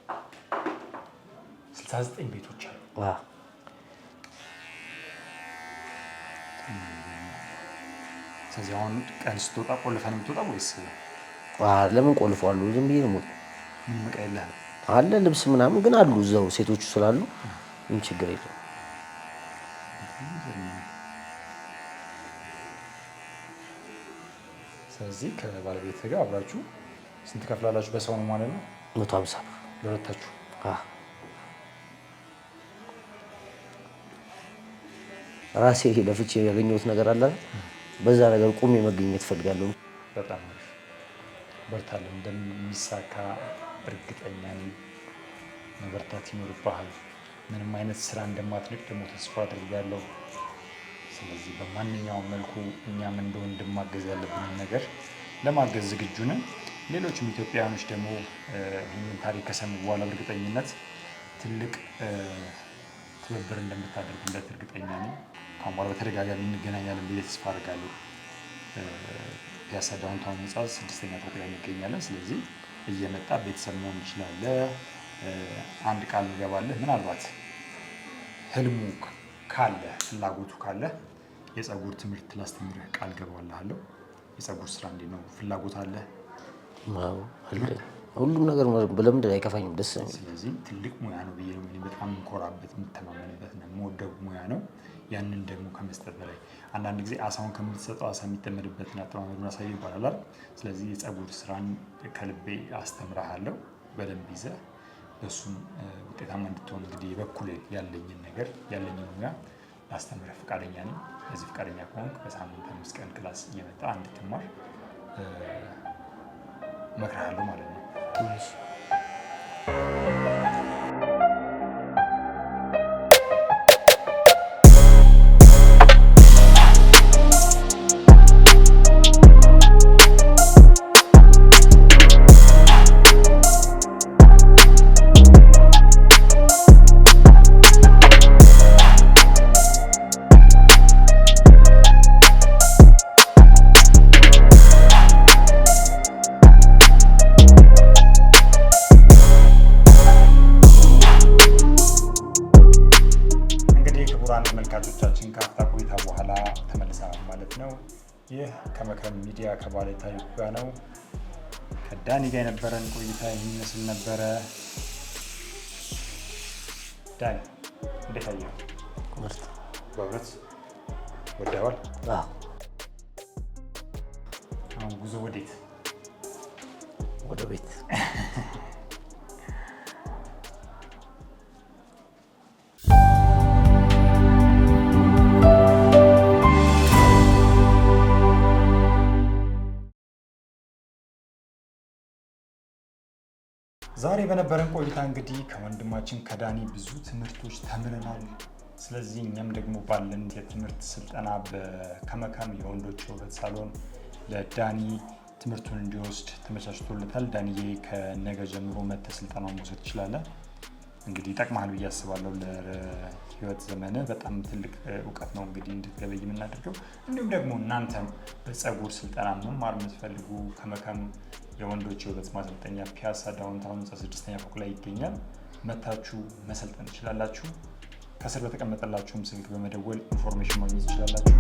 Speaker 1: 69 ቤቶች አሉ ስለዚህ አሁን ቀን ስትወጣ ቆልፈን የምትወጣ ወይስ
Speaker 2: ለምን ቆልፈዋለሁ ዝም ብዬ ነው
Speaker 1: ምንም ዕቃ የለህም
Speaker 2: አለ ልብስ ምናምን ግን አሉ እዛው ሴቶቹ ስላሉ ምን ችግር የለውም
Speaker 1: ስለዚህ ከባለቤት ጋር አብራችሁ ስንት ከፍላላችሁ በሰው ነው ማለት ነው
Speaker 2: 150
Speaker 1: ለሁለታችሁ
Speaker 2: ራሴ ለፍቼ ያገኘሁት ነገር አለ በዛ ነገር ቁሜ መገኘት ፈልጋለሁ
Speaker 1: በጣም በርታለን እንደሚሳካ እርግጠኛ ነኝ መበርታት ይኖርብሃል ምንም አይነት ስራ እንደማትንቅ ደግሞ ተስፋ አድርጋለሁ። ስለዚህ በማንኛውም መልኩ እኛም እንደ ወንድም ማገዝ ያለብንን ነገር ለማገዝ ዝግጁ ነን። ሌሎችም ኢትዮጵያውያኖች ደግሞ ይህንን ታሪክ ከሰሙ በኋላ በእርግጠኝነት ትልቅ ትብብር እንደምታደርጉለት እርግጠኛ ነኝ። ካሁን በኋላ በተደጋጋሚ እንገናኛለን ብዬ ተስፋ አድርጋለሁ። ፒያሳ ዳውንታውን ህንፃ 6ኛ ፎቅ ላይ እንገኛለን። ስለዚህ እየመጣ ቤተሰብ መሆን ይችላል። አንድ ቃል እንገባለህ። ምናልባት ህልሙ ካለ ፍላጎቱ ካለ የፀጉር ትምህርት ላስተምርህ ቃል ገባልሃለሁ። የፀጉር ስራ እንዴት ነው? ፍላጎት አለ?
Speaker 2: ሁሉም ነገር በለምድ አይከፋኝም፣ ደስ ነው።
Speaker 1: ስለዚህ ትልቅ ሙያ ነው ብዬ ነው በጣም የምኮራበት የምተማመንበት ነው የምወደው ሙያ ነው። ያንን ደግሞ ከመስጠት በላይ አንዳንድ ጊዜ አሳውን ከምትሰጠው አሳ የሚጠመድበትን አጠማመዱን አሳየው ይባላል። ስለዚህ የፀጉር ስራን ከልቤ አስተምርሃለሁ። በደንብ ይዘህ በእሱም ውጤታማ እንድትሆን እንግዲህ በኩል ያለኝን ነገር ያለኝን ሙያ ላስተምርህ ፈቃደኛ ነኝ። በዚህ ፈቃደኛ ከሆንክ በሳምንት 5 ቀን ክላስ እየመጣ እንድትማር እመክርሃለሁ ማለት ነው። ተመልካቾቻችን ከአፍታ ቆይታ በኋላ ተመልሰናል ማለት ነው። ይህ ከመክረም ሚዲያ ከባለ ታሪኩ ጋር ነው። ከዳኒ ጋር የነበረን ቆይታ የሚመስል ነበረ። ዳኒ እንዴት አየኸው? በእውነት ወደዋል? አሁን ጉዞ ወዴት?
Speaker 2: ወደ ቤት።
Speaker 1: ዛሬ በነበረን ቆይታ እንግዲህ ከወንድማችን ከዳኒ ብዙ ትምህርቶች ተምረናል። ስለዚህ እኛም ደግሞ ባለን የትምህርት ስልጠና ከመካም የወንዶች የውበት ሳሎን ለዳኒ ትምህርቱን እንዲወስድ ተመቻችቶለታል። ዳኒዬ ከነገ ጀምሮ መተህ ስልጠናውን መውሰድ ትችላለህ። እንግዲህ ይጠቅምሃል ብዬ አስባለሁ። ለህይወት ዘመን በጣም ትልቅ እውቀት ነው እንግዲህ እንድትገበይ የምናደርገው። እንዲሁም ደግሞ እናንተም በፀጉር ስልጠና መማር የምትፈልጉ ከመካም የወንዶች የውበት ማሰልጠኛ ፒያሳ ዳውንታውን 6ኛ ፎቅ ላይ ይገኛል። መታችሁ መሰልጠን ትችላላችሁ። ከስር በተቀመጠላችሁም ስልክ በመደወል ኢንፎርሜሽን ማግኘት ትችላላችሁ።